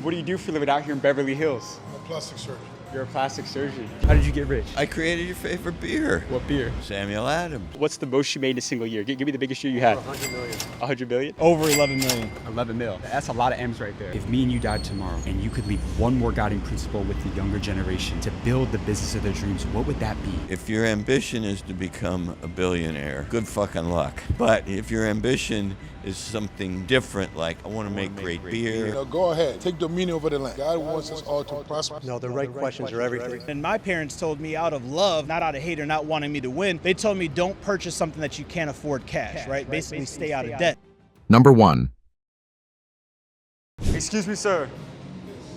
what do you do for a living out here in Beverly Hills? I'm a plastic surgeon. You're a plastic surgeon. How did you get rich? I created your favorite beer. What beer? Samuel Adams. What's the most you made in a single year? Give me the biggest year you had. 100 million. 100 billion? Over 11 million. 11 mil. That's a lot of M's right there. If me and you died tomorrow and you could leave one more guiding principle with the younger generation to build the business of their dreams, what would that be? If your ambition is to become a billionaire, good fucking luck. But if your ambition is something different, like I want to make great beer. Go ahead. Take dominion over the land. God wants us all to prosper. No, the right questions are everything. And my parents told me out of love, not out of hate or not wanting me to win, they told me don't purchase something that you can't afford cash, right? Basically stay out of debt. Number 1. Excuse me, sir.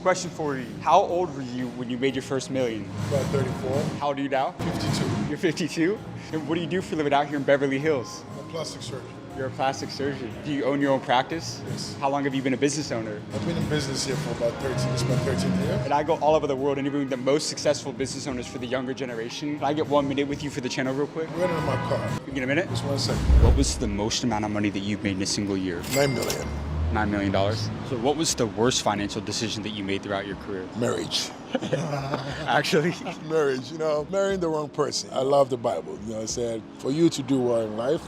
Question for you. How old were you when you made your first million? About 34. How old are you now? 52. You're 52? And what do you do for a living out here in Beverly Hills? I'm a plastic surgeon. You're a plastic surgeon. Do you own your own practice? Yes. How long have you been a business owner? I've been in business here for about 13. It's my 13th year. And I go all over the world interviewing the most successful business owners for the younger generation. Can I get 1 minute with you for the channel real quick? Waiting in my car. You get a minute? Just 1 second. What was the most amount of money that you've made in a single year? 9 million. $9 million. So what was the worst financial decision that you made throughout your career? Marriage. Actually? Marriage, marrying the wrong person. I love the Bible. I said, for you to do well in life,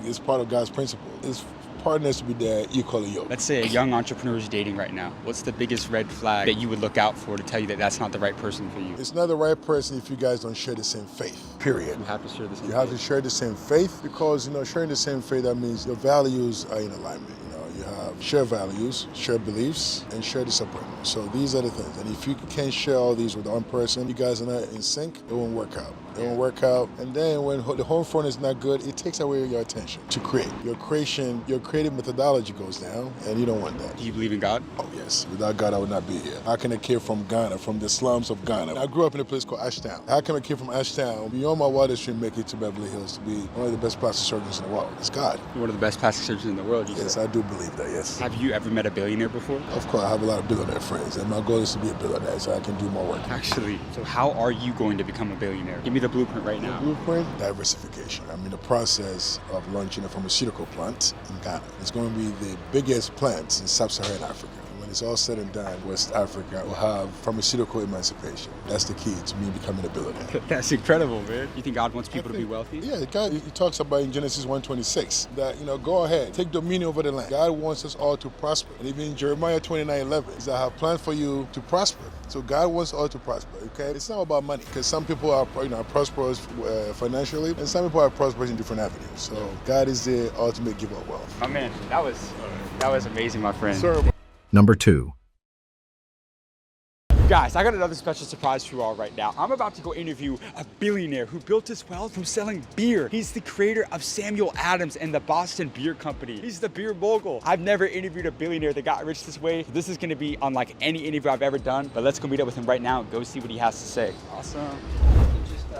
it's part of God's principle. His partners to be there equally yoked. Let's say a young entrepreneur is dating right now. What's the biggest red flag that you would look out for to tell you that that's not the right person for you? It's not the right person if you guys don't share the same faith, period. You have to share the same You have to share the same faith because, sharing the same faith, that means your values are in alignment. You have shared values, shared beliefs, and shared disappointment. So these are the things. And if you can't share all these with one person, you guys are not in sync, it won't work out. It won't work out. And then when the home front is not good, it takes away your attention to create. Your creative methodology goes down, and you don't want that. Do you believe in God? Oh, yes. Without God, I would not be here. How can a kid from Ghana, from the slums of Ghana? I grew up in a place called Ashtown. How can a kid from Ashtown, beyond my wildest dream, make it to Beverly Hills to be one of the best plastic surgeons in the world? It's God. You're one of the best plastic surgeons in the world, Yes, I do believe that, yes. Have you ever met a billionaire before? Of course, I have a lot of billionaire friends, and my goal is to be a billionaire so I can do more work. Actually, so how are you going to become a billionaire? Give me the blueprint right now. Blueprint, diversification. I'm in the process of launching a pharmaceutical plant in Ghana. It's going to be the biggest plant in sub-Saharan Africa. When it's all said and done, West Africa will have pharmaceutical emancipation. That's the key to me becoming a billionaire. That's incredible, man. You think God wants people to be wealthy? Yeah, God, he talks about in Genesis 1:26 that, go ahead, take dominion over the land. God wants us all to prosper. And even in Jeremiah 29:11, is I have planned for you to prosper. So God wants all to prosper, okay? It's not about money, because some people are prosperous financially, and some people are prosperous in different avenues. So God is the ultimate giver of wealth. Oh man, that was amazing, my friend. Sir. Number 2. Guys, I got another special surprise for you all right now. I'm about to go interview a billionaire who built his wealth from selling beer. He's the creator of Samuel Adams and the Boston Beer Company. He's the beer mogul. I've never interviewed a billionaire that got rich this way. This is gonna be unlike any interview I've ever done, but let's go meet up with him right now and go see what he has to say. Awesome.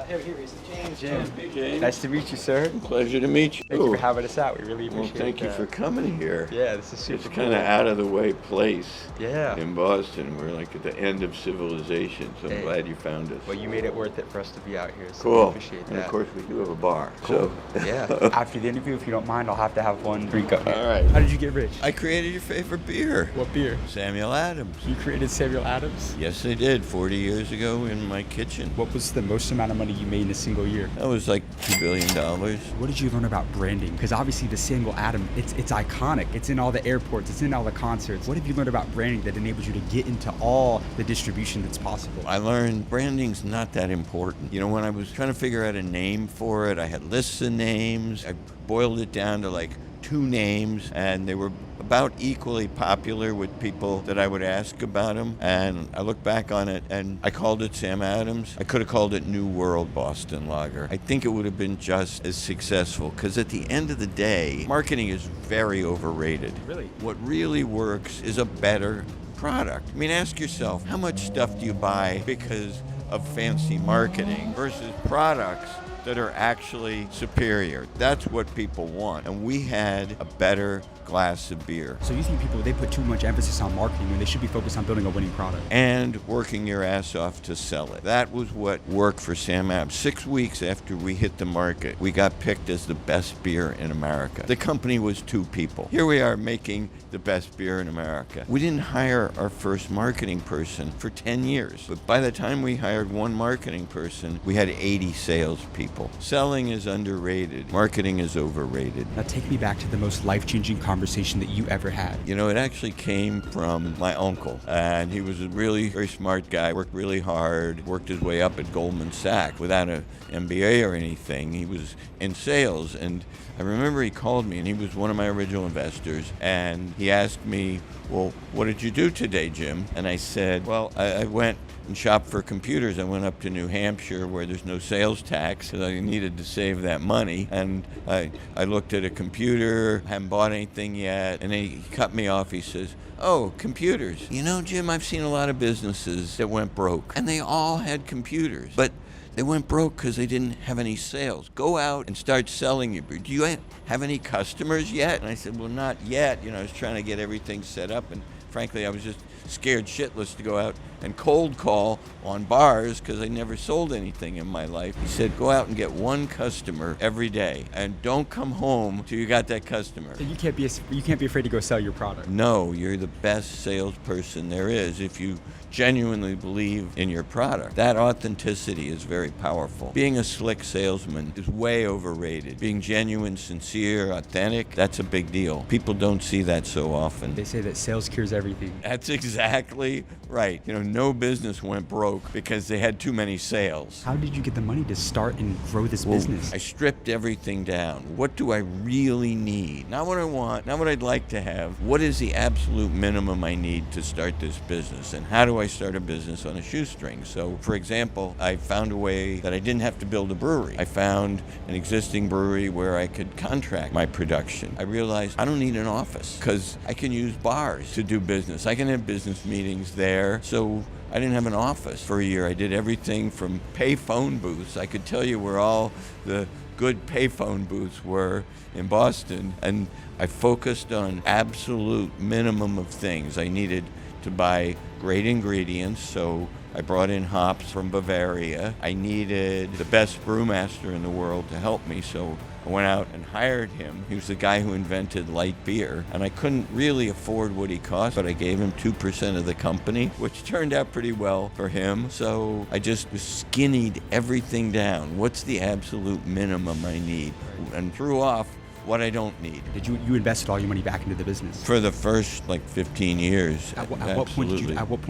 Here is James. James. Nice to meet you, sir. Pleasure to meet you. Thank you for having us out. We really appreciate it. Well, thank you for coming here. Yeah, this is super It's kind of out of the way place. Yeah. In Boston, we're like at the end of civilization, so I'm glad you found us. Well, you made it worth it for us to be out here, so Cool. we appreciate that. And of course, we do have a bar. Cool. So. Yeah. After the interview, if you don't mind, I'll have to have one drink up here. All right. How did you get rich? I created your favorite beer. What beer? Samuel Adams. You created Samuel Adams? Yes, I did, 40 years ago in my kitchen. What was the most amount of money you made in a single year? That was like $2 billion. What did you learn about branding? Because obviously the Samuel Adams, it's iconic. It's in all the airports. It's in all the concerts. What have you learned about branding that enables you to get into all the distribution that's possible? I learned branding's not that important. When I was trying to figure out a name for it, I had lists of names. I boiled it down to like 2 names, and they were about equally popular with people that I would ask about them. And I look back on it, and I called it Sam Adams. I could have called it New World Boston Lager. I think it would have been just as successful, because at the end of the day, marketing is very overrated. Really? What really works is a better product. Ask yourself, how much stuff do you buy because of fancy marketing versus products that are actually superior. That's what people want. And we had a better glass of beer. So you think people, they put too much emphasis on marketing when they should be focused on building a winning product? And working your ass off to sell it. That was what worked for Sam Adams. 6 weeks after we hit the market, we got picked as the best beer in America. The company was 2 people. Here we are making the best beer in America. We didn't hire our first marketing person for 10 years. But by the time we hired one marketing person, we had 80 salespeople. Selling is underrated. Marketing is overrated. Now take me back to the most life-changing conversation that you ever had. You know, it actually came from my uncle, and he was a really very smart guy, worked really hard, worked his way up at Goldman Sachs without an MBA or anything. He was in sales, and I remember he called me, and he was one of my original investors, and he asked me, well, what did you do today, Jim? And I said, well, I went and shopped for computers. I went up to New Hampshire where there's no sales tax because I needed to save that money. And I looked at a computer, hadn't bought anything yet. And then he cut me off. He says, oh, computers. You know, Jim, I've seen a lot of businesses that went broke. And they all had computers. But they went broke because they didn't have any sales. Go out and start selling your beer. Do you have any customers yet? And I said, well, not yet. You know, I was trying to get everything set up. And frankly, I was just scared shitless to go out and cold call on bars because I never sold anything in my life. He said, go out and get one customer every day and don't come home till you got that customer. So you can't be afraid to go sell your product. No, you're the best salesperson there is if you genuinely believe in your product. That authenticity is very powerful. Being a slick salesman is way overrated. Being genuine, sincere, authentic, that's a big deal. People don't see that so often. They say that sales cures everything. That's exactly right. You know, no business went broke because they had too many sales. How did you get the money to start and grow this business? I stripped everything down. What do I really need? Not what I want, not what I'd like to have. What is the absolute minimum I need to start this business? And how do I start a business on a shoestring? So, for example, I found a way that I didn't have to build a brewery. I found an existing brewery where I could contract my production. I realized I don't need an office because I can use bars to do business. I can have business meetings there. So I didn't have an office for a year. I did everything from pay phone booths. I could tell you where all the good payphone booths were in Boston, and I focused on absolute minimum of things. I needed to buy great ingredients, so I brought in hops from Bavaria. I needed the best brewmaster in the world to help me, so I went out and hired him. He was the guy who invented light beer, and I couldn't really afford what he cost, but I gave him 2% of the company, which turned out pretty well for him. So I just skinnied everything down. What's the absolute minimum I need? And threw off what I don't need. Did you invested all your money back into the business? For the first 15 years. At what point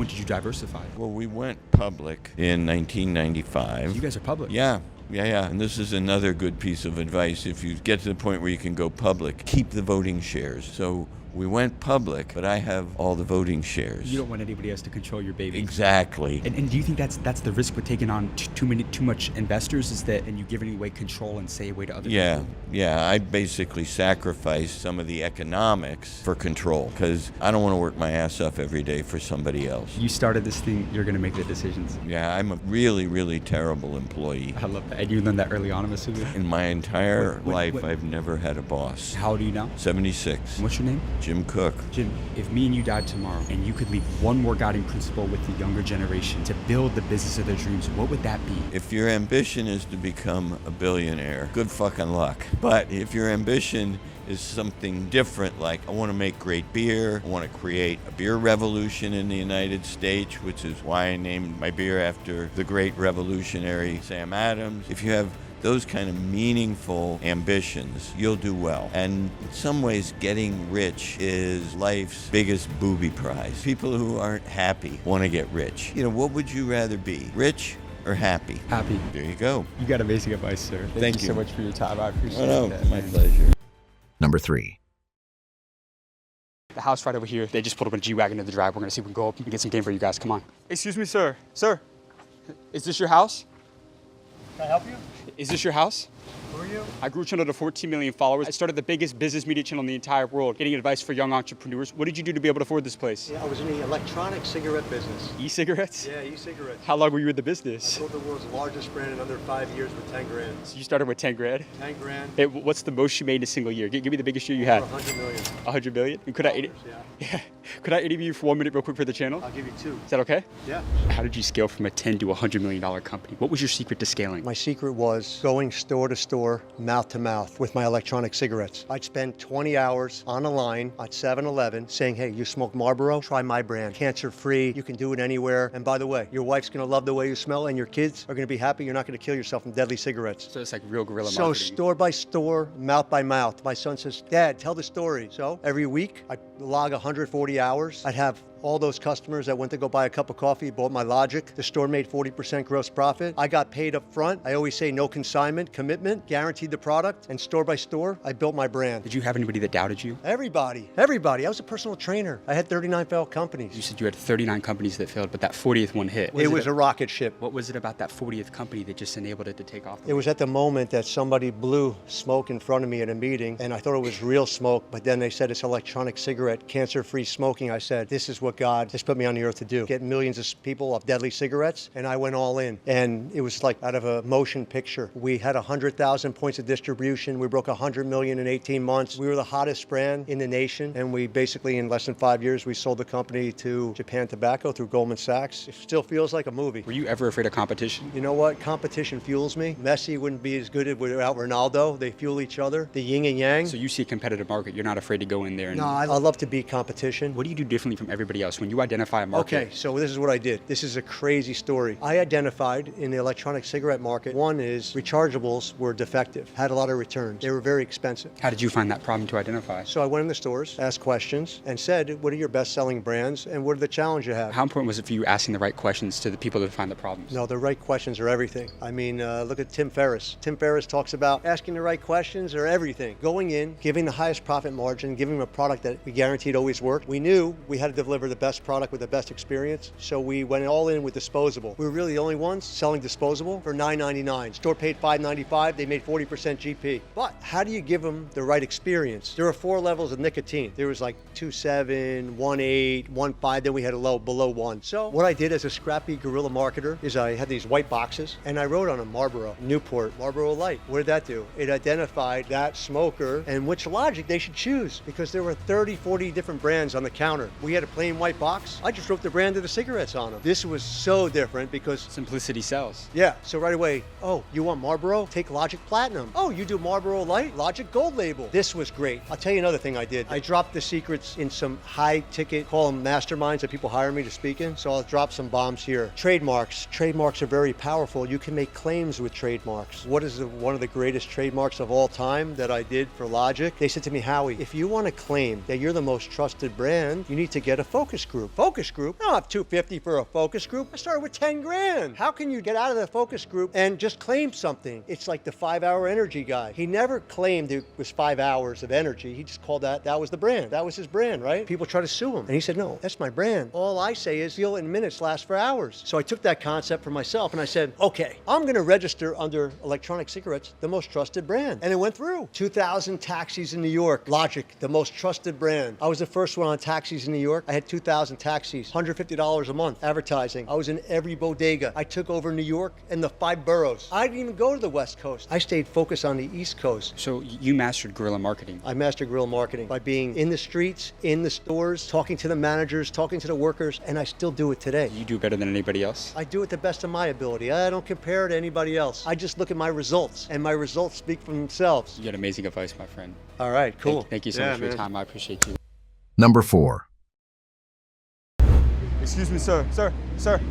did you diversify? Well, we went public in 1995. You guys are public. Yeah. And this is another good piece of advice. If you get to the point where you can go public, keep the voting shares. So we went public, but I have all the voting shares. You don't want anybody else to control your baby. Exactly. And do you think that's the risk with taking on too much investors, is that, and you giving away control and say away to other people? Yeah. I basically sacrificed some of the economics for control because I don't want to work my ass off every day for somebody else. You started this thing, you're going to make the decisions. Yeah, I'm a really, really terrible employee. I love that. And you learned that early on, I'm assuming? In my entire life, I've never had a boss. How old are you now? 76. What's your name? Jim Cook. Jim, if me and you died tomorrow and you could leave one more guiding principle with the younger generation to build the business of their dreams, what would that be? If your ambition is to become a billionaire, good fucking luck. But if your ambition is something different, like I want to make great beer, I want to create a beer revolution in the United States, which is why I named my beer after the great revolutionary Sam Adams. If you have those kind of meaningful ambitions, you'll do well. And in some ways, getting rich is life's biggest booby prize. People who aren't happy want to get rich. You know, what would you rather be, rich or happy? Happy. There you go. You got amazing advice, sir. Thank you so much for your time. I appreciate that. My pleasure. Number 3. The house right over here, they just pulled up a G-Wagon to the drive. We're gonna see if we can go up and get some game for you guys. Come on. Excuse me, sir. Sir, is this your house? Can I help you? Is this your house? Who are you? I grew a channel to 14 million followers. I started the biggest business media channel in the entire world, getting advice for young entrepreneurs. What did you do to be able to afford this place? Yeah, I was in the electronic cigarette business. E-cigarettes? Yeah, e-cigarettes. How long were you in the I business? built the world's largest brand in under 5 years with 10 grand. So you started with 10 grand? 10 grand. Hey, what's the most you made in a single year? Give me the biggest year you had. Over 100 million. 100 million? And could I Yeah. yeah. Could I interview you for 1 minute real quick for the channel? I'll give you 2. Is that okay? Yeah. How did you scale from a 10 to $100 million company? What was your secret to scaling? My secret was going store to store, mouth to mouth with my electronic cigarettes. I'd spend 20 hours on a line at 7-Eleven saying, hey, you smoke Marlboro? Try my brand. Cancer-free, you can do it anywhere. And by the way, your wife's gonna love the way you smell and your kids are gonna be happy. You're not gonna kill yourself from deadly cigarettes. So it's like real guerrilla So marketing. store by store, mouth by mouth. My son says, Dad, tell the story. So every week I'd log 140 hours. I'd have all those customers that went to go buy a cup of coffee, bought my Logic. The store made 40% gross profit. I got paid up front. I always say no consignment, commitment, guaranteed the product. And store by store, I built my brand. Did you have anybody that doubted you? Everybody. I was a personal trainer. I had 39 failed companies. You said you had 39 companies that failed, but that 40th one hit. It was a rocket ship. What was it about that 40th company that just enabled it to take off? It was at the moment that somebody blew smoke in front of me at a meeting, and I thought it was real smoke, but then they said it's electronic cigarette, cancer-free smoking. I said, this is what God has put me on the earth to do. Get millions of people off deadly cigarettes, and I went all in. And it was like out of a motion picture. We had 100,000 points of distribution. We broke 100 million in 18 months. We were the hottest brand in the nation, and we basically, in less than 5 years, we sold the company to Japan Tobacco through Goldman Sachs. It still feels like a movie. Were you ever afraid of competition? You know what? Competition fuels me. Messi wouldn't be as good without Ronaldo. They fuel each other. The yin and yang. So you see a competitive market, you're not afraid to go in there and... No, I love to beat competition. What do you do differently from everybody else when you identify a market? Okay, so this is what I did. This is a crazy story. I identified in the electronic cigarette market, one is rechargeables were defective, had a lot of returns. They were very expensive. How did you find that problem to identify? So I went in the stores, asked questions, and said, what are your best-selling brands and what are the challenges you have? How important was it for you asking the right questions to the people that find the problems? No, the right questions are everything. I mean, look at Tim Ferriss. Tim Ferriss talks about asking the right questions are everything. Going in, giving the highest profit margin, giving them a product that we guaranteed always worked. We knew we had to deliver the best product with the best experience, so we went all in with disposable. We were really the only ones selling disposable for $9.99. Store paid $5.95, they made 40% GP. But how do you give them the right experience? There are 4 levels of nicotine. There was like 2.7, 1.8, 1.5, then we had a low below 1. So what I did as a scrappy guerrilla marketer is I had these white boxes and I wrote on a Marlboro, Newport, Marlboro Light. What did that do? It identified that smoker and which Logic they should choose because there were 30, 40 different brands on the counter. We had a plain white box. I just wrote the brand of the cigarettes on them. This was so different because Simplicity sells. yeah, so right away, oh, you want Marlboro? Take Logic Platinum. Oh, you do Marlboro Light? Logic Gold Label. This was great. I'll tell you another thing I did. I dropped the secrets in some high ticket, call them masterminds that people hire me to speak in. So I'll drop some bombs here. Trademarks. Trademarks are very powerful. You can make claims with trademarks. What is one of the greatest trademarks of all time that I did for Logic? They said to me, Howie, if you want to claim that you're the most trusted brand, you need to get a focus group. Focus group? I don't have $250 for a focus group. I started with 10 grand. How can you get out of the focus group and just claim something? It's like the 5-hour energy guy. He never claimed it was 5 hours of energy. He just called that was the brand. That was his brand, right? People try to sue him. And he said, no, that's my brand. All I say is feel in minutes, last for hours. So I took that concept for myself and I said, okay, I'm going to register under electronic cigarettes, the most trusted brand. And it went through. 2,000 taxis in New York. Logic, the most trusted brand. I was the first one on taxis in New York. I had 2,000 taxis, $150 a month, advertising. I was in every bodega. I took over New York and the 5 boroughs. I didn't even go to the West Coast. I stayed focused on the East Coast. So you mastered guerrilla marketing. I mastered guerrilla marketing by being in the streets, in the stores, talking to the managers, talking to the workers, and I still do it today. You do better than anybody else? I do it the best of my ability. I don't compare to anybody else. I just look at my results, and my results speak for themselves. You got amazing advice, my friend. All right, cool. Thank you so much for your time. I appreciate you. Number 4. Excuse me, sir. Sir.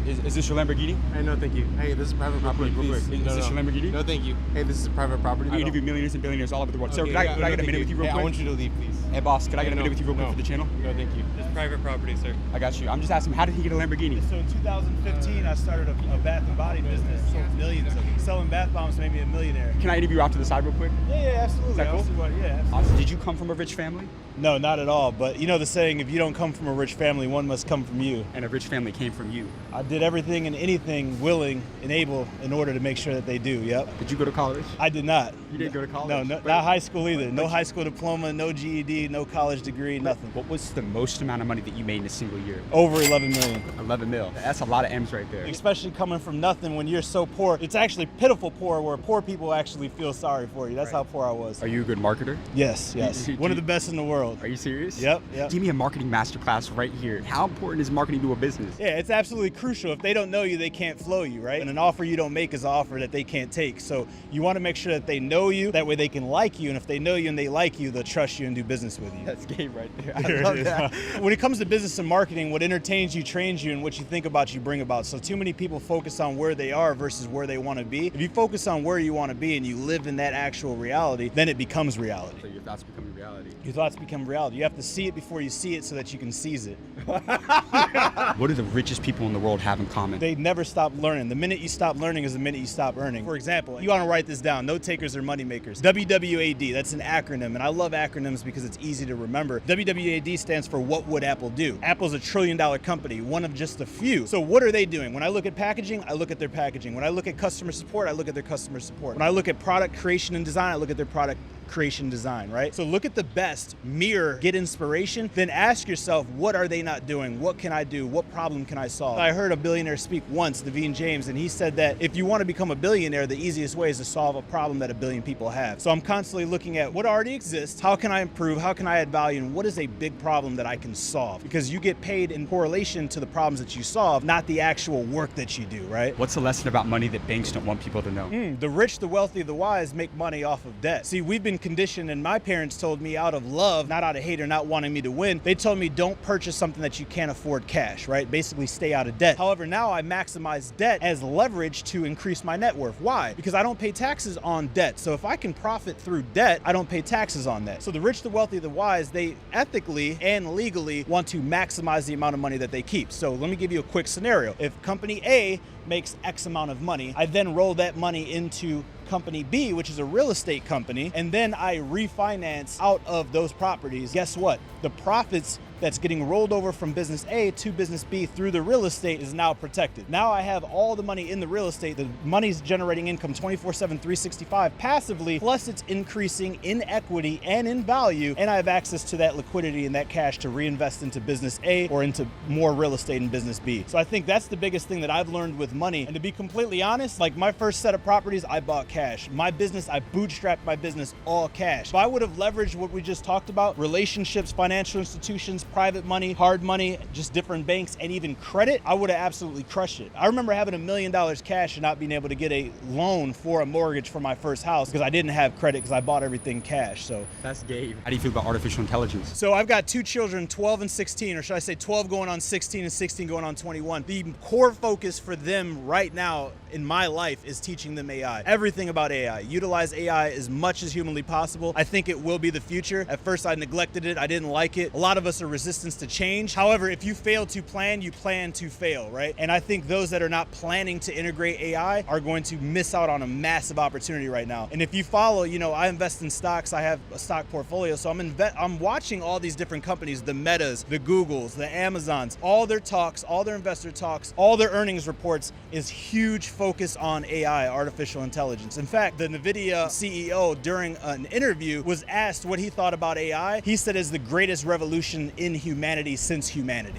Is this your Lamborghini? Hey, no, thank you. Hey, this is private property. Real quick. Please. Is this your Lamborghini? No, thank you. Hey, this is private property. We interview millionaires and billionaires all over the world. Sir, Okay, could I get a minute with you real hey, quick? I want you to leave, please. Hey, boss, could I get a No, minute with you real quick no. for the channel? No, thank you. It's private property, sir. I got you. I'm just asking, how did he get a Lamborghini? So in 2015, I started a bath and body business, sold millions of them. Selling bath bombs made me a millionaire. Can I interview you off to the side real quick? Yeah, absolutely. Is that cool? Yeah, absolutely. Awesome. Did you come from a rich family? No, not at all. But you know the saying, if you don't come from a rich family, one must come from you. And a rich family came from you. I did everything and anything willing and able in order to make sure that they do. Yep. Did you go to college? I did not. You didn't go to college? No, not high school either. No high school diploma, no GED, no college degree, nothing. What was the most amount of money that you made in a single year? Over 11 million. 11 mil. That's a lot of M's right there. Especially coming from nothing when you're so poor. It's actually pitiful poor where poor people actually feel sorry for you. That's how poor I was. Are you a good marketer? Yes. One of the best in the world. Are you serious? Yep. Give me a marketing masterclass right here. How important is marketing to a business? Yeah, it's absolutely crucial. If they don't know you, they can't flow you, right? And an offer you don't make is an offer that they can't take. So you want to make sure that they know you. That way they can like you. And if they know you and they like you, they'll trust you and do business with you. That's game right there. I There love it is. that. When it comes to business and marketing, what entertains you, trains you, and what you think about, you bring about. So too many people focus on where they are versus where they want to be. If you focus on where you want to be and you live in that actual reality, then it becomes reality. So your thoughts become reality. Your thoughts become reality. You have to see it before you see it so that you can seize it. What do the richest people in the world have in common? They never stop learning. The minute you stop learning is the minute you stop earning. For example, you want to write this down. Note takers are money makers. WWAD, that's an acronym, and I love acronyms because it's easy to remember. WWAD stands for What Would Apple Do? Apple's $1 trillion company, one of just a few. So what are they doing? When I look at packaging, I look at their packaging. When I look at customer support, I look at their customer support. When I look at product creation and design, I look at their product creation design, right? So look at the best, mirror, get inspiration, then ask yourself, what are they not doing? What can I do? What problem can I solve? I heard a billionaire speak once, Naveen James, and he said that if you want to become a billionaire, the easiest way is to solve a problem that 1 billion people have. So I'm constantly looking at what already exists, how can I improve, how can I add value, and what is a big problem that I can solve? Because you get paid in correlation to the problems that you solve, not the actual work that you do, right? What's the lesson about money that banks don't want people to know? The rich, the wealthy, the wise make money off of debt. See, we've been conditioned, and my parents told me out of love, not out of hate or not wanting me to win, they told me don't purchase something that you can't afford cash, right? Basically stay out of debt. However, now I maximize debt as leverage to increase my net worth. Why? Because I don't pay taxes on debt. So if I can profit through debt, I don't pay taxes on that. So the rich, the wealthy, the wise, they ethically and legally want to maximize the amount of money that they keep. So let me give you a quick scenario. If company A makes X amount of money, I then roll that money into company B, which is a real estate company, and then I refinance out of those properties. Guess what? The profits that's getting rolled over from business A to business B through the real estate is now protected. Now I have all the money in the real estate. The money's generating income 24/7, 365 passively, plus it's increasing in equity and in value, and I have access to that liquidity and that cash to reinvest into business A or into more real estate in business B. So I think that's the biggest thing that I've learned with money. And to be completely honest, like my first set of properties, I bought cash. My business, I bootstrapped my business all cash. If I would have leveraged what we just talked about, relationships, financial institutions, private money, hard money, just different banks, and even credit, I would have absolutely crushed it. I remember having $1 million cash and not being able to get a loan for a mortgage for my first house because I didn't have credit because I bought everything cash. So That's Gabe. How do you feel about artificial intelligence? So I've got 2 children, 12 and 16, or should I say 12 going on 16 and 16 going on 21. The core focus for them right now in my life is teaching them AI. Everything about AI. Utilize AI as much as humanly possible. I think it will be the future. At first I neglected it. I didn't like it. A lot of us are resistant to change. However, if you fail to plan, you plan to fail, right? And I think those that are not planning to integrate AI are going to miss out on a massive opportunity right now. And if you follow, I invest in stocks. I have a stock portfolio. So I'm watching all these different companies, the Metas, the Googles, the Amazons, all their talks, all their investor talks, all their earnings reports is huge focus on AI, artificial intelligence. In fact, the NVIDIA CEO during an interview was asked what he thought about AI. He said it's the greatest revolution in humanity since humanity.